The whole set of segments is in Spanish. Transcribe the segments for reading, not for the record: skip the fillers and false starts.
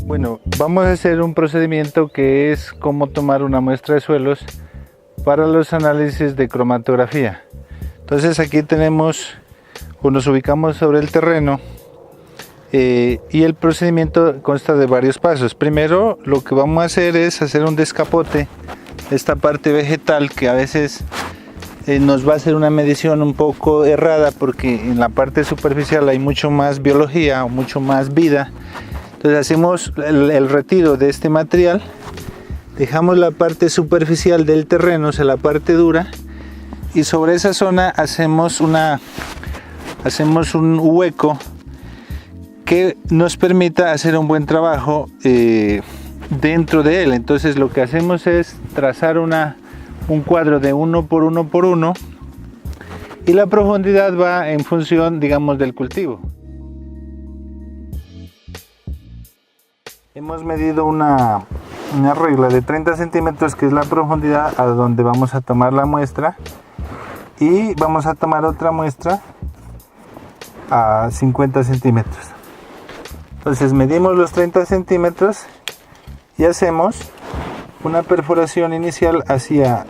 Bueno, vamos a hacer un procedimiento que es cómo tomar una muestra de suelos para los análisis de cromatografía. Entonces aquí tenemos, o nos ubicamos sobre el terreno y el procedimiento consta de varios pasos. Primero lo que vamos a hacer es hacer un descapote de esta parte vegetal que a veces nos va a hacer una medición un poco errada porque en la parte superficial hay mucho más biología o mucho más vida. Entonces hacemos el retiro de este material, dejamos la parte superficial del terreno, o sea la parte dura, y sobre esa zona hacemos un hueco que nos permita hacer un buen trabajo dentro de él. Entonces lo que hacemos es trazar un cuadro de 1 por 1 por 1 y la profundidad va en función, digamos, del cultivo. Hemos medido una regla de 30 centímetros que es la profundidad a donde vamos a tomar la muestra, y vamos a tomar otra muestra a 50 centímetros. Entonces medimos los 30 centímetros y hacemos una perforación inicial hacia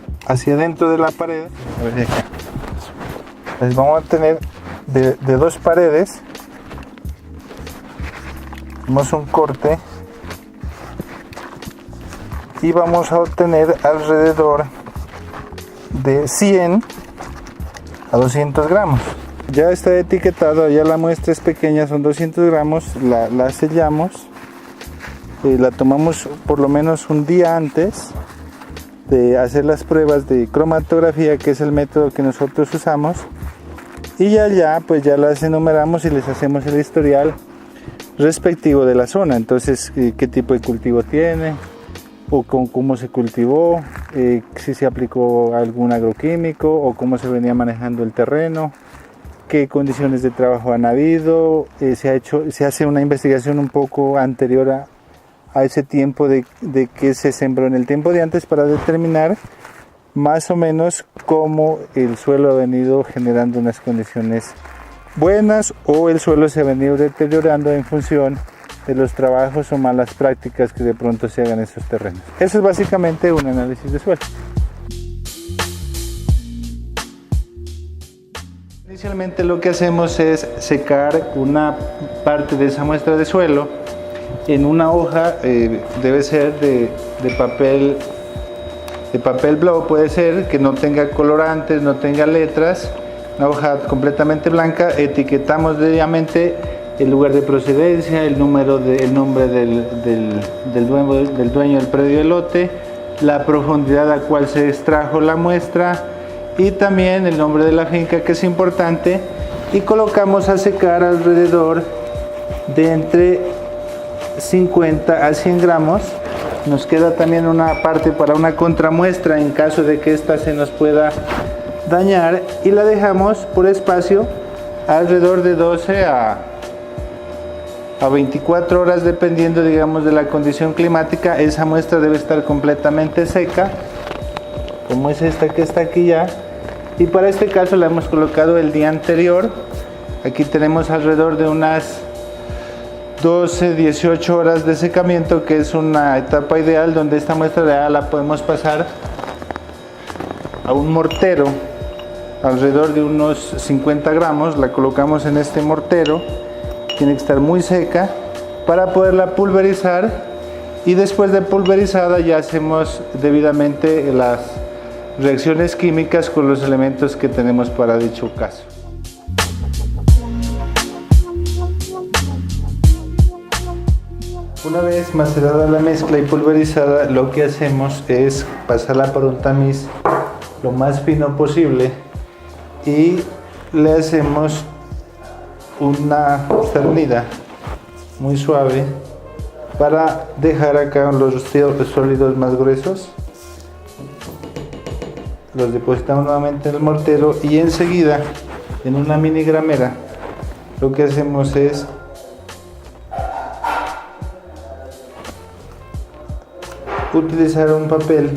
dentro de la pared. A ver, acá. Entonces vamos a tener de dos paredes, hacemos un corte y vamos a obtener alrededor de 100 a 200 gramos. Ya está etiquetado, ya la muestra es pequeña, son 200 gramos, la sellamos, la tomamos por lo menos un día antes de hacer las pruebas de cromatografía, que es el método que nosotros usamos, y pues ya las enumeramos y les hacemos el historial respectivo de la zona. Entonces qué tipo de cultivo tiene, o cómo se cultivó, si se aplicó algún agroquímico o cómo se venía manejando el terreno, qué condiciones de trabajo han habido. Se hace una investigación un poco anterior a ese tiempo de que se sembró en el tiempo de antes, para determinar más o menos cómo el suelo ha venido generando unas condiciones buenas o el suelo se ha venido deteriorando en función de los trabajos o malas prácticas que de pronto se hagan en esos terrenos. Eso es básicamente un análisis de suelo. Inicialmente lo que hacemos es secar una parte de esa muestra de suelo en una hoja, debe ser de papel blau, puede ser, que no tenga colorantes, no tenga letras, una hoja completamente blanca. Etiquetamos debidamente el lugar de procedencia, el nombre del dueño del predio de lote, la profundidad a cual se extrajo la muestra y también el nombre de la finca, que es importante, y colocamos a secar alrededor de entre 50 a 100 gramos. Nos queda también una parte para una contramuestra en caso de que ésta se nos pueda dañar, y la dejamos por espacio alrededor de 12 a 24 horas, dependiendo, digamos, de la condición climática. Esa muestra debe estar completamente seca, como es esta que está aquí ya, y para este caso la hemos colocado el día anterior. Aquí tenemos alrededor de unas 12-18 horas de secamiento, que es una etapa ideal donde esta muestra ya la podemos pasar a un mortero, alrededor de unos 50 gramos, la colocamos en este mortero. Tiene que estar muy seca para poderla pulverizar, y después de pulverizada ya hacemos debidamente las reacciones químicas con los elementos que tenemos para dicho caso. Una vez macerada la mezcla y pulverizada, lo que hacemos es pasarla por un tamiz lo más fino posible y le hacemos una cernida muy suave para dejar acá los sólidos más gruesos. Los depositamos nuevamente en el mortero y enseguida en una mini gramera lo que hacemos es utilizar un papel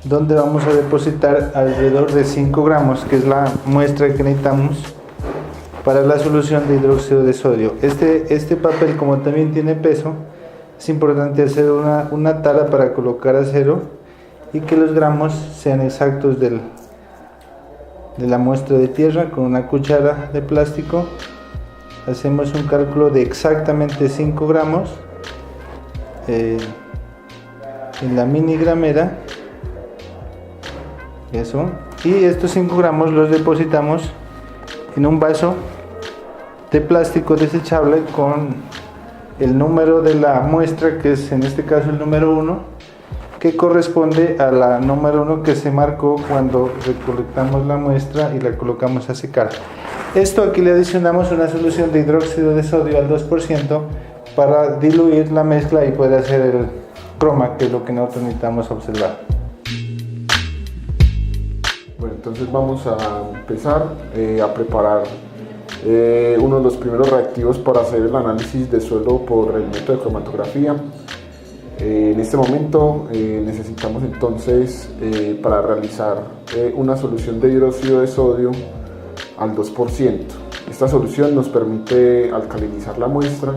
donde vamos a depositar alrededor de 5 gramos, que es la muestra que necesitamos para la solución de hidróxido de sodio. Este papel, como también tiene peso, es importante hacer una tala para colocar acero y que los gramos sean exactos de la muestra de tierra. Con una cuchara de plástico hacemos un cálculo de exactamente 5 gramos en la minigramera. Eso. Y estos 5 gramos los depositamos en un vaso de plástico desechable con el número de la muestra, que es en este caso el número 1, que corresponde a la número 1 que se marcó cuando recolectamos la muestra y la colocamos a secar. Esto aquí le adicionamos una solución de hidróxido de sodio al 2% para diluir la mezcla y poder hacer el croma, que es lo que nosotros necesitamos observar. Bueno, entonces vamos a empezar a preparar uno de los primeros reactivos para hacer el análisis de suelo por el método de cromatografía. En este momento necesitamos entonces para realizar una solución de hidróxido de sodio al 2%. Esta solución nos permite alcalinizar la muestra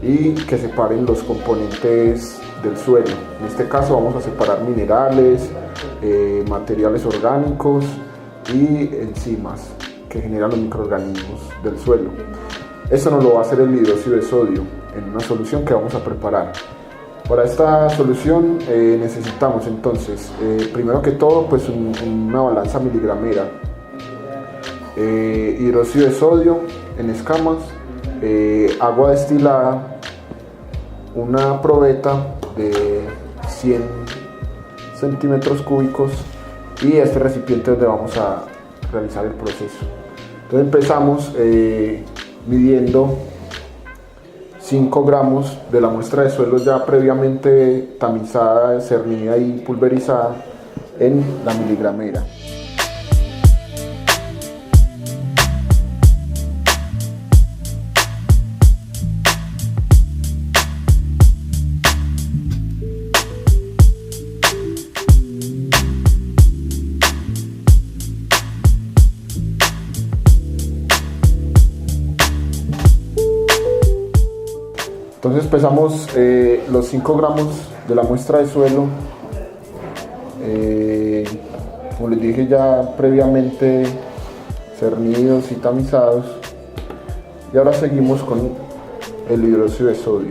y que separen los componentes del suelo. En este caso vamos a separar minerales, materiales orgánicos y enzimas que generan los microorganismos del suelo. Esto nos lo va a hacer el hidróxido de sodio en una solución que vamos a preparar. Para esta solución necesitamos entonces, primero que todo, pues una balanza miligramera, hidróxido de sodio en escamas, agua destilada, una probeta de 100 centímetros cúbicos y este recipiente donde vamos a realizar el proceso. Entonces empezamos midiendo 5 gramos de la muestra de suelo ya previamente tamizada, cernida y pulverizada en la miligramera. Entonces pesamos los 5 gramos de la muestra de suelo, como les dije, ya previamente cernidos y tamizados, y ahora seguimos con el hidróxido de sodio.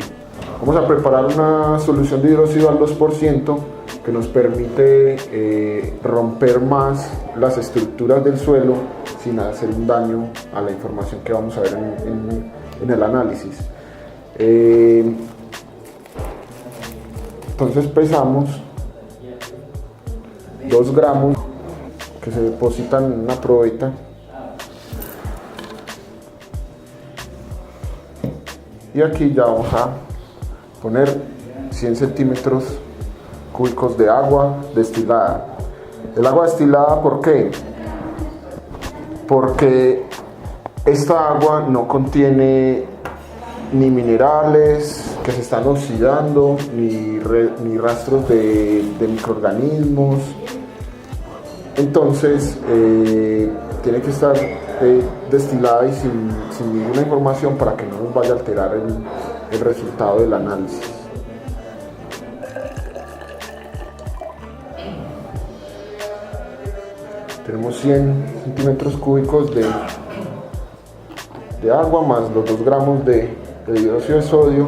Vamos a preparar una solución de hidróxido al 2% que nos permite romper más las estructuras del suelo sin hacer un daño a la información que vamos a ver en el análisis. Entonces pesamos 2 gramos que se depositan en una probeta y aquí ya vamos a poner 100 centímetros cúbicos de agua destilada. El agua destilada, ¿por qué? Porque esta agua no contiene ni minerales que se están oxidando, ni rastros de microorganismos. Entonces tiene que estar destilada y sin ninguna información para que no nos vaya a alterar el resultado del análisis. Tenemos 100 centímetros cúbicos de agua más los 2 gramos de hidróxido de sodio.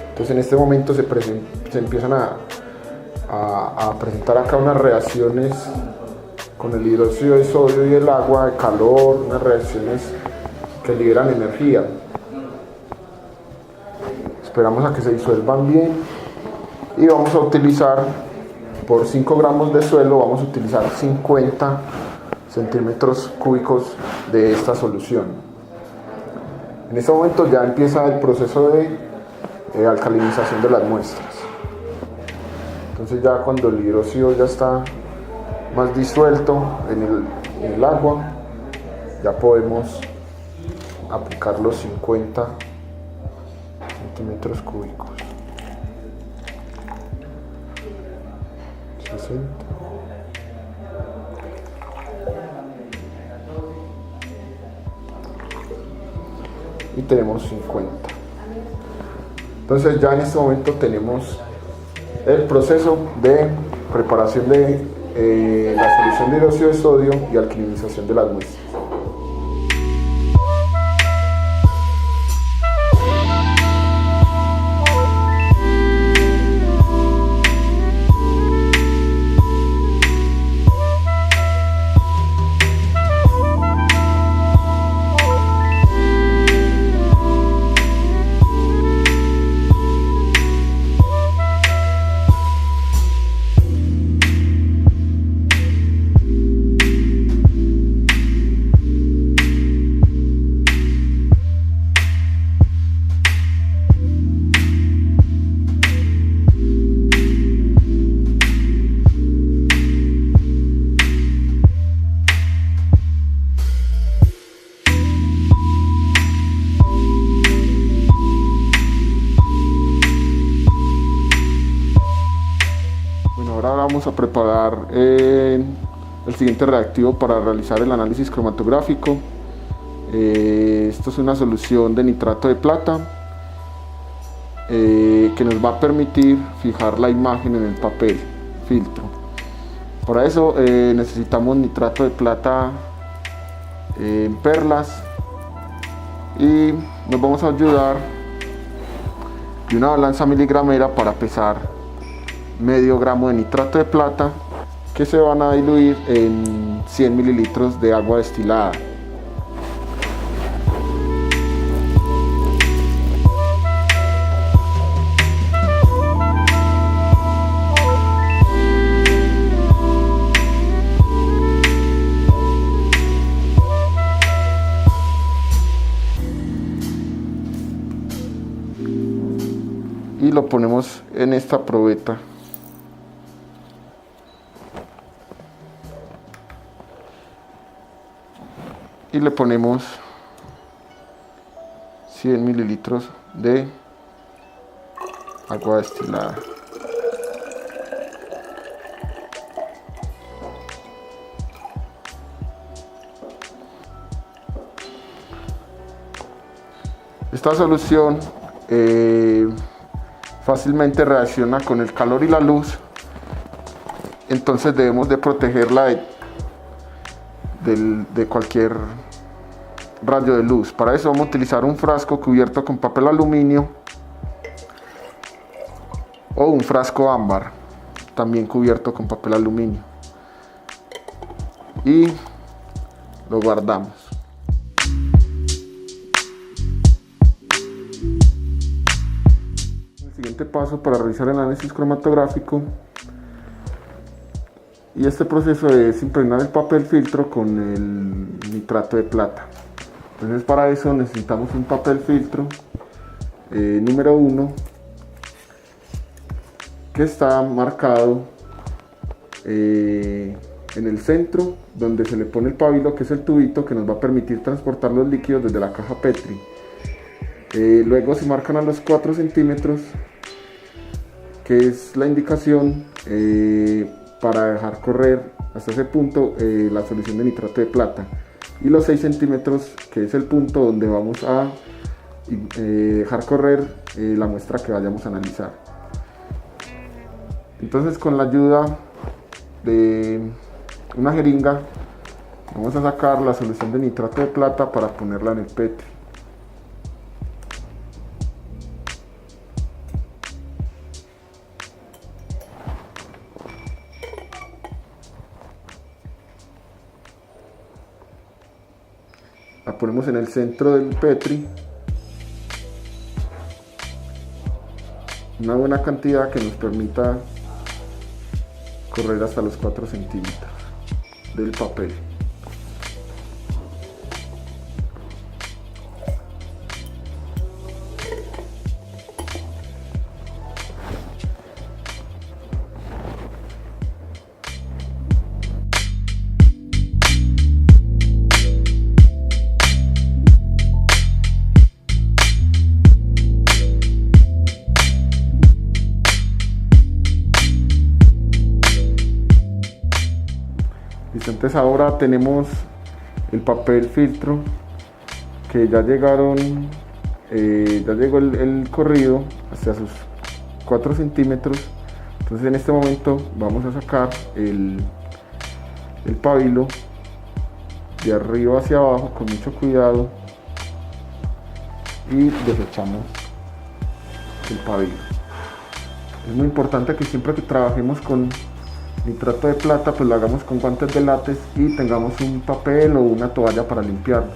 Entonces en este momento se empiezan a presentar acá unas reacciones con el hidróxido de sodio y el agua, de calor, unas reacciones que liberan energía. Esperamos a que se disuelvan bien y vamos a utilizar, por 5 gramos de suelo, vamos a utilizar 50 centímetros cúbicos de esta solución. En este momento ya empieza el proceso de alcalinización de las muestras. Entonces ya cuando el hidróxido ya está más disuelto en el agua, ya podemos aplicar los 50 centímetros cúbicos. 60. y tenemos 50. Entonces ya en este momento tenemos el proceso de preparación de la solución de hidróxido de sodio y alquilinización de las muestras. Ahora vamos a preparar el siguiente reactivo para realizar el análisis cromatográfico. Esto es una solución de nitrato de plata que nos va a permitir fijar la imagen en el papel filtro. Para eso necesitamos nitrato de plata en perlas y nos vamos a ayudar de una balanza miligramera para pesar medio gramo de nitrato de plata que se van a diluir en 100 mililitros de agua destilada. Y lo ponemos en esta probeta. Y le ponemos 100 mililitros de agua destilada. Esta solución fácilmente reacciona con el calor y la luz, entonces debemos de protegerla de cualquier rayo de luz. Para eso vamos a utilizar un frasco cubierto con papel aluminio o un frasco ámbar también cubierto con papel aluminio y lo guardamos. El siguiente paso para realizar el análisis cromatográfico, y este proceso es impregnar el papel filtro con el nitrato de plata. Entonces para eso necesitamos un papel filtro número 1 que está marcado en el centro, donde se le pone el pabilo, que es el tubito que nos va a permitir transportar los líquidos desde la caja Petri. Luego se marcan a los 4 centímetros, que es la indicación para dejar correr hasta ese punto la solución de nitrato de plata, y los 6 centímetros, que es el punto donde vamos a dejar correr la muestra que vayamos a analizar. Entonces, con la ayuda de una jeringa vamos a sacar la solución de nitrato de plata para ponerla en el Petri. La ponemos en el centro del Petri, una buena cantidad que nos permita correr hasta los 4 centímetros del papel. Entonces ahora tenemos el papel filtro, que ya llegaron ya llegó el corrido hasta sus 4 centímetros. Entonces en este momento vamos a sacar el pabilo de arriba hacia abajo con mucho cuidado y desechamos el pabilo. Es muy importante que siempre que trabajemos con nitrato de plata pues lo hagamos con guantes de látex y tengamos un papel o una toalla para limpiarlo.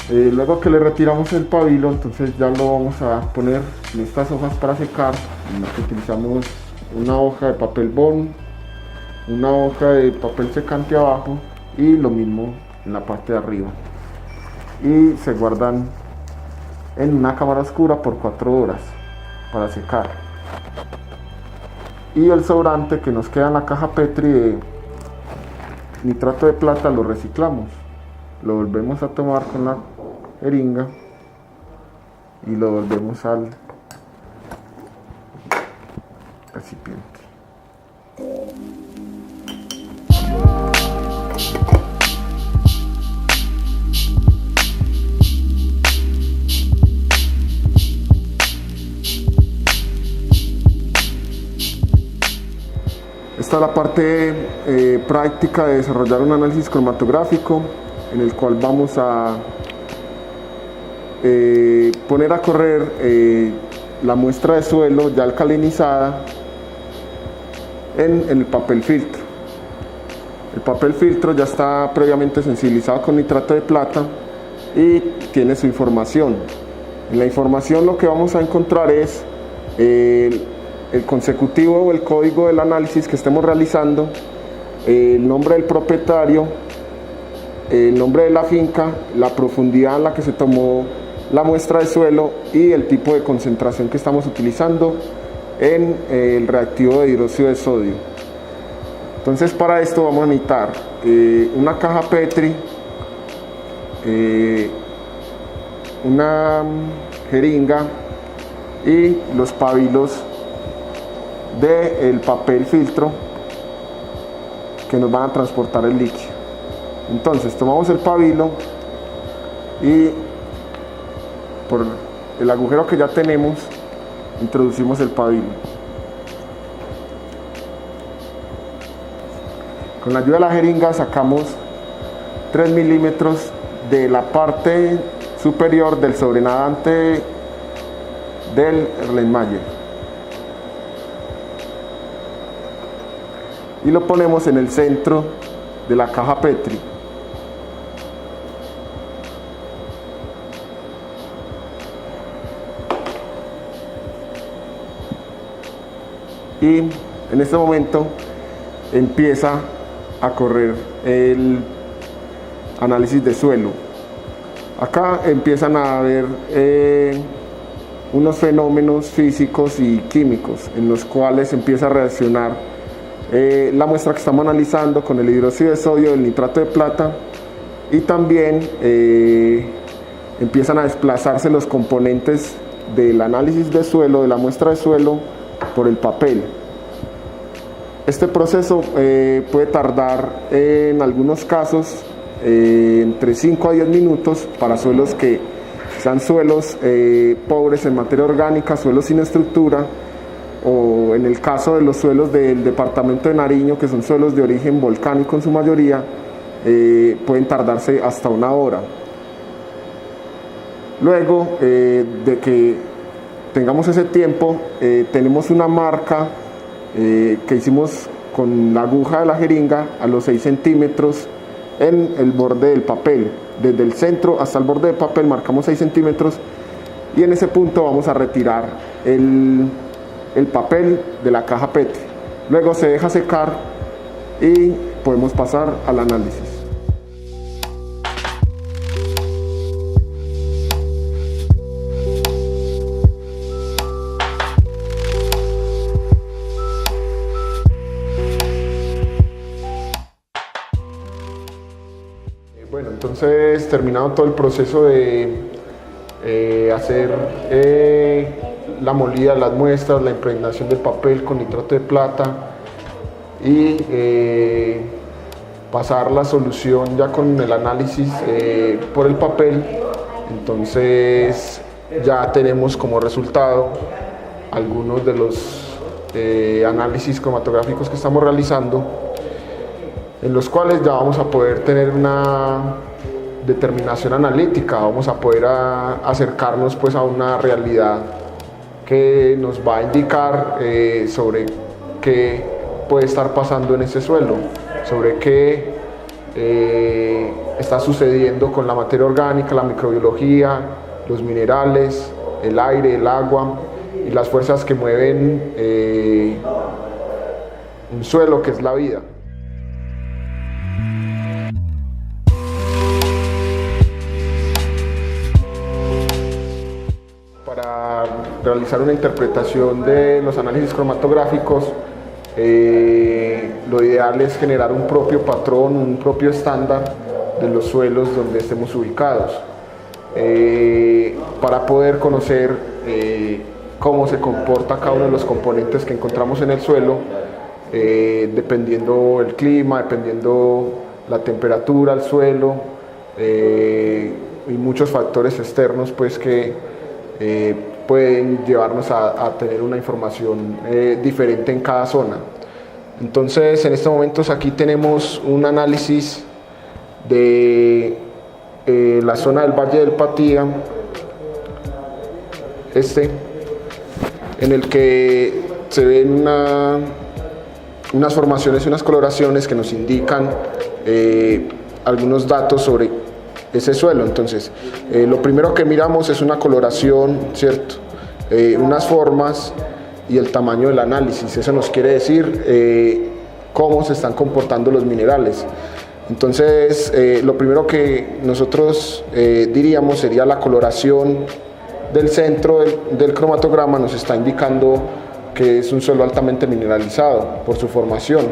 Luego que le retiramos el pabilo, entonces ya lo vamos a poner en estas hojas para secar, en las que utilizamos una hoja de papel bond, una hoja de papel secante abajo y lo mismo en la parte de arriba, y se guardan en una cámara oscura por 4 horas para secar. Y el sobrante que nos queda en la caja Petri de nitrato de plata lo reciclamos, lo volvemos a tomar con la jeringa y lo volvemos al recipiente. Esta es la parte práctica de desarrollar un análisis cromatográfico, en el cual vamos a poner a correr la muestra de suelo ya alcalinizada en el papel filtro. El papel filtro ya está previamente sensibilizado con nitrato de plata y tiene su información. En la información lo que vamos a encontrar es el consecutivo o el código del análisis que estemos realizando, el nombre del propietario, el nombre de la finca, la profundidad en la que se tomó la muestra de suelo y el tipo de concentración que estamos utilizando en el reactivo de hidróxido de sodio. Entonces para esto vamos a necesitar una caja Petri, una jeringa y los pabilos del papel filtro que nos van a transportar el líquido. Entonces tomamos el pabilo y por el agujero que ya tenemos introducimos el pabilo. Con la ayuda de la jeringa sacamos 3 milímetros de la parte superior del sobrenadante del Erlenmeyer y lo ponemos en el centro de la caja Petri. Y en este momento empieza a correr el análisis de suelo. Acá empiezan a haber unos fenómenos físicos y químicos en los cuales empieza a reaccionar la muestra que estamos analizando con el hidróxido de sodio, el nitrato de plata, y también empiezan a desplazarse los componentes del análisis de suelo, de la muestra de suelo, por el papel. Este proceso puede tardar en algunos casos entre 5 a 10 minutos para suelos que sean suelos pobres en materia orgánica, suelos sin estructura, o en el caso de los suelos del departamento de Nariño, que son suelos de origen volcánico en su mayoría, pueden tardarse hasta 1 hora. Luego de que tengamos ese tiempo, tenemos una marca que hicimos con la aguja de la jeringa a los 6 centímetros en el borde del papel. Desde el centro hasta el borde del papel marcamos 6 centímetros y en ese punto vamos a retirar el papel de la caja Petri. Luego se deja secar y podemos pasar al análisis. Bueno, entonces terminado todo el proceso de hacer la molida de las muestras, la impregnación del papel con nitrato de plata y pasar la solución ya con el análisis por el papel, Entonces ya tenemos como resultado algunos de los análisis cromatográficos que estamos realizando, en los cuales ya vamos a poder tener una determinación analítica, vamos a poder acercarnos pues a una realidad que nos va a indicar sobre qué puede estar pasando en ese suelo, sobre qué está sucediendo con la materia orgánica, la microbiología, los minerales, el aire, el agua y las fuerzas que mueven un suelo, que es la vida. Para realizar una interpretación de los análisis cromatográficos, lo ideal es generar un propio patrón, un propio estándar de los suelos donde estemos ubicados, para poder conocer cómo se comporta cada uno de los componentes que encontramos en el suelo, dependiendo el clima, dependiendo la temperatura del suelo y muchos factores externos pues, que pueden llevarnos a tener una información diferente en cada zona. Entonces, en estos momentos aquí tenemos un análisis de la zona del Valle del Patía, en el que se ven unas formaciones y unas coloraciones que nos indican algunos datos sobre ese suelo. Entonces, lo primero que miramos es una coloración, ¿cierto? Unas formas y el tamaño del análisis. Eso nos quiere decir cómo se están comportando los minerales. Entonces, lo primero que nosotros diríamos sería la coloración del centro del cromatograma. Nos está indicando que es un suelo altamente mineralizado por su formación.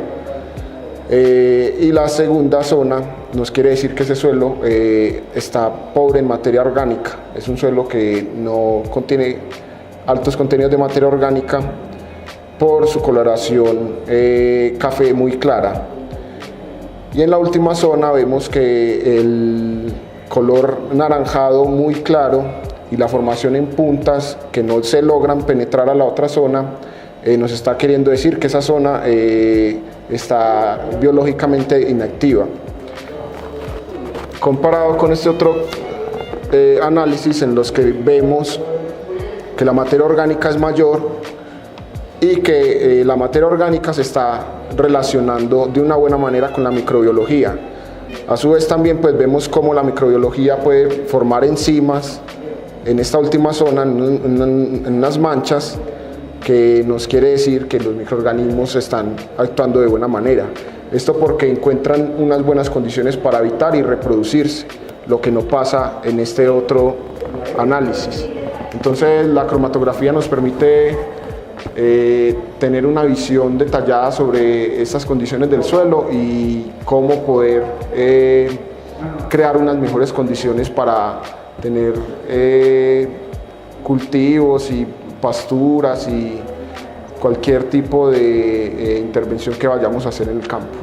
Y la segunda zona nos quiere decir que ese suelo está pobre en materia orgánica. Es un suelo que no contiene altos contenidos de materia orgánica por su coloración café muy clara. Y en la última zona vemos que el color naranjado muy claro y la formación en puntas que no se logran penetrar a la otra zona nos está queriendo decir que esa zona está biológicamente inactiva. Comparado con este otro análisis en los que vemos que la materia orgánica es mayor y que la materia orgánica se está relacionando de una buena manera con la microbiología. A su vez también pues vemos cómo la microbiología puede formar enzimas en esta última zona, en unas manchas, que nos quiere decir que los microorganismos están actuando de buena manera. Esto porque encuentran unas buenas condiciones para habitar y reproducirse, lo que no pasa en este otro análisis. Entonces la cromatografía nos permite tener una visión detallada sobre estas condiciones del suelo y cómo poder crear unas mejores condiciones para tener cultivos y pasturas y cualquier tipo de intervención que vayamos a hacer en el campo.